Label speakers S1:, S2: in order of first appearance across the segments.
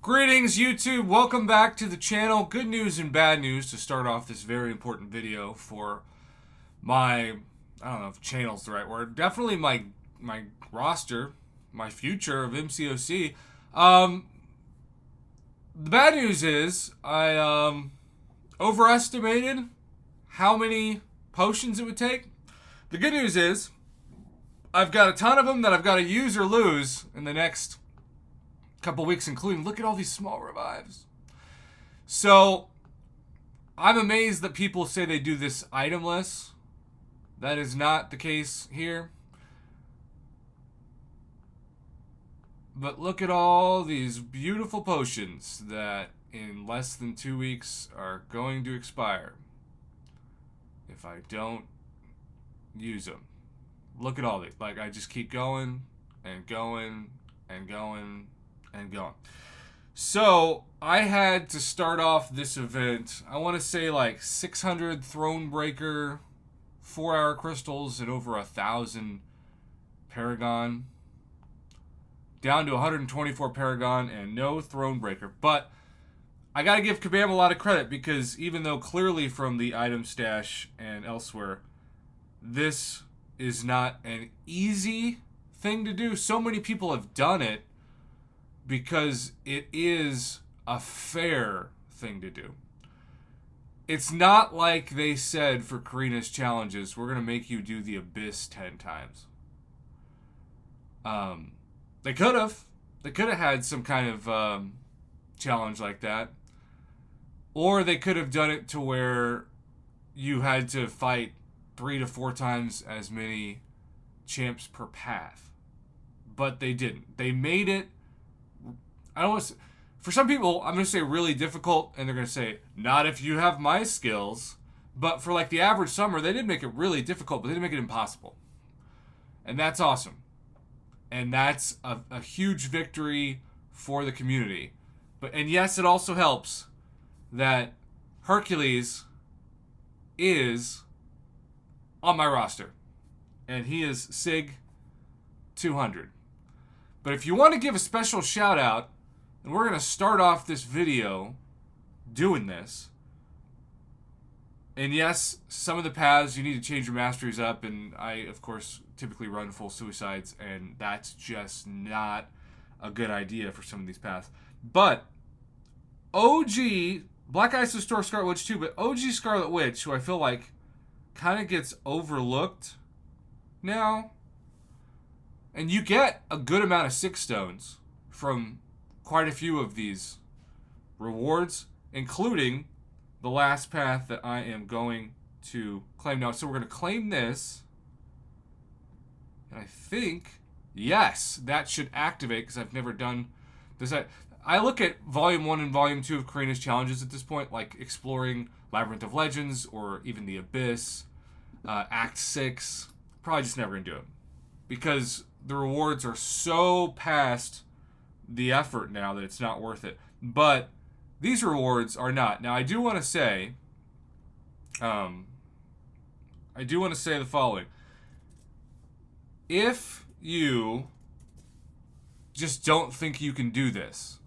S1: Greetings YouTube, welcome back to the channel. Good news and bad news to start off this very important video for my, I don't know if channel's the right word, definitely my roster, my future of MCOC. The bad news is I overestimated how many potions it would take. The good news is I've got a ton of them that I've got to use or lose in the next couple weeks, including, look at all these small revives. So I'm amazed that people say they do this itemless. That is not the case here. But look at all these beautiful potions that in less than 2 weeks are going to expire if I don't use them. Look at all these. Like, I just keep going and going and going and going. So I had to start off this event, I want to say like 600 Thronebreaker 4-hour crystals and over 1,000 Paragon, down to 124 Paragon and no Thronebreaker. But I gotta give Kabam a lot of credit, because even though clearly from the item stash and elsewhere this is not an easy thing to do, so many people have done it because it is a fair thing to do. It's not like they said for Carina'S challenges, we're going to make you do the Abyss 10 times. They could have. They could have had some kind of challenge like that. Or they could have done it to where you had to fight 3 to 4 times as many champs per path. But they didn't. They made it, I don't want to, for some people, I'm going to say really difficult, and they're going to say, not if you have my skills. But for like the average summer, they did make it really difficult, but they didn't make it impossible. And that's awesome. And that's a huge victory for the community. And yes, it also helps that Hercules is on my roster. And he is SIG 200. But if you want to give a special shout out, and we're going to start off this video doing this. And yes, some of the paths you need to change your masteries up, and I, of course, typically run full suicides, and that's just not a good idea for some of these paths. But OG, Black Ice Restore Scarlet Witch too, but OG Scarlet Witch, who I feel like kind of gets overlooked now, and you get a good amount of 6 stones from quite a few of these rewards, including the last path that I am going to claim now. So we're going to claim this. And I think, yes, that should activate, because I've never done this. I look at Volume 1 and Volume 2 of Carina'S challenges at this point, like exploring Labyrinth of Legends or even the Abyss, Act 6. Probably just never going to do it, because the rewards are so past the effort now that it's not worth it. But these rewards are not. Now, I do want to say the following. If you just don't think you can do this,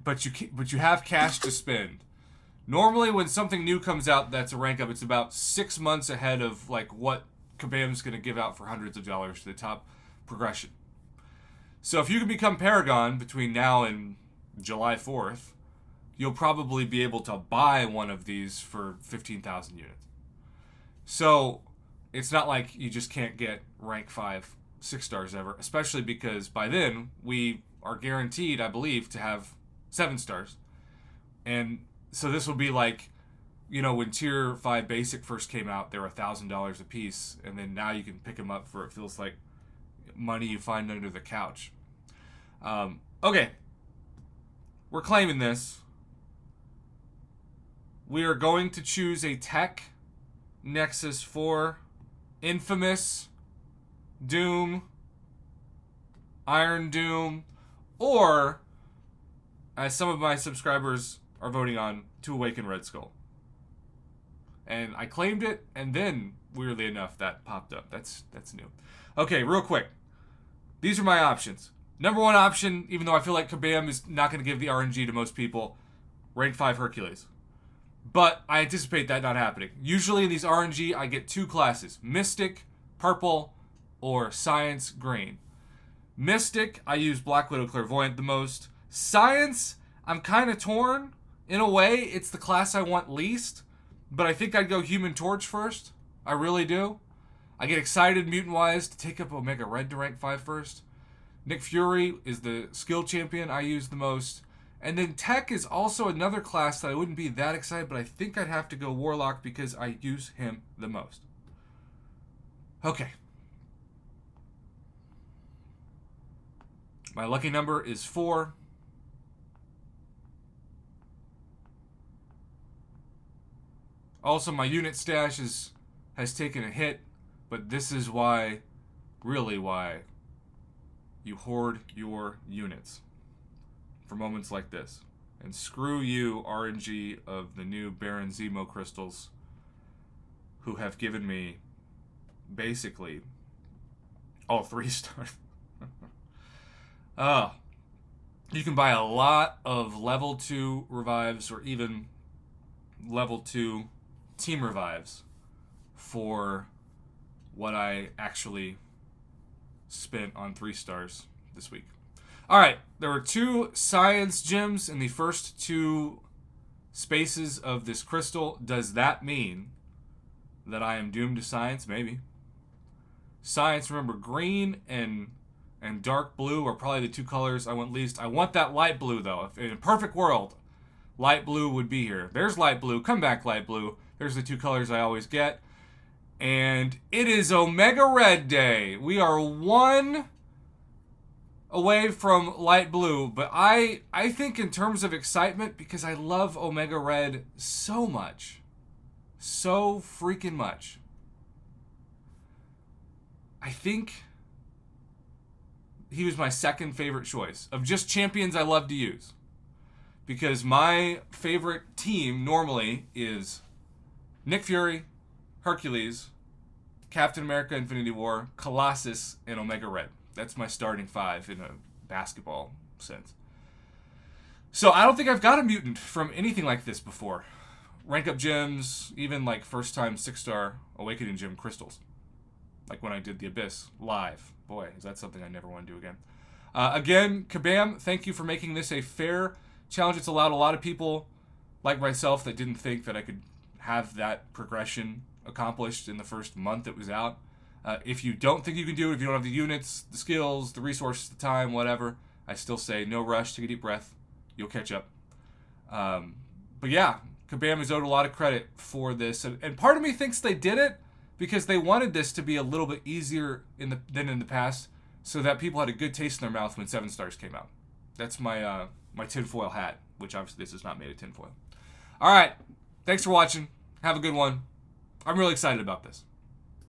S1: but you have cash to spend, normally when something new comes out that's a rank up, it's about 6 months ahead of like what Kabam's going to give out for hundreds of dollars to the top progression. So if you can become Paragon between now and July 4th, you'll probably be able to buy one of these for 15,000 units. So it's not like you just can't get rank 5 6 stars ever, especially because by then we are guaranteed, I believe, to have 7 stars. And so this will be like, you know, when Tier 5 Basic first came out, they were $1,000 a piece, and then now you can pick them up for, it feels like, money you find under the couch. Okay. We're claiming this. We are going to choose a Tech Nexus 4, Infamous, Doom, Iron Doom, or, as some of my subscribers are voting on, to Awaken Red Skull. And I claimed it, and then, weirdly enough, that popped up. That's new. Okay, real quick. These are my options. Number one option, even though I feel like Kabam is not going to give the RNG to most people, rank 5 Hercules. But I anticipate that not happening. Usually in these RNG, I get 2 classes. Mystic, Purple, or Science, Green. Mystic, I use Black Widow Clairvoyant the most. Science, I'm kind of torn. In a way, it's the class I want least. But I think I'd go Human Torch first. I really do. I get excited mutant-wise to take up Omega Red to rank 5 first. Nick Fury is the skill champion I use the most. And then Tech is also another class that I wouldn't be that excited, but I think I'd have to go Warlock because I use him the most. Okay. My lucky number is 4. Also, my unit stash has taken a hit, but this is why, really why, you hoard your units for moments like this. And screw you, RNG of the new Baron Zemo crystals, who have given me basically all 3 stars. You can buy a lot of level 2 revives or even level 2 team revives for what I actually spent on 3 stars this week. Alright, there were 2 science gems in the first 2 spaces of this crystal. Does that mean that I am doomed to science? Maybe. Science, remember, green and dark blue are probably the 2 colors I want least. I want that light blue, though. If in a perfect world, light blue would be here. There's light blue. Come back, light blue. There's the 2 colors I always get. And it is Omega Red Day. We are 1 away from light blue. But I think in terms of excitement, because I love Omega Red so much. So freaking much. I think he was my second favorite choice of just champions I love to use. Because my favorite team normally is Nick Fury, Hercules, Captain America Infinity War, Colossus, and Omega Red. That's my starting 5 in a basketball sense. So I don't think I've got a mutant from anything like this before. Rank up gems, even like first time 6-star Awakening gem crystals. Like when I did the Abyss live. Boy, is that something I never want to do again. Again, Kabam, thank you for making this a fair challenge. It's allowed a lot of people like myself that didn't think that I could have that progression accomplished in the first month it was out. If you don't think you can do it, if you don't have the units, the skills, the resources, the time, whatever, I still say no rush, take a deep breath. You'll catch up. But yeah, Kabam is owed a lot of credit for this. And part of me thinks they did it because they wanted this to be a little bit easier than in the past so that people had a good taste in their mouth when 7 stars came out. That's my my tinfoil hat, which obviously this is not made of tinfoil. All right. Thanks for watching. Have a good one. I'm really excited about this.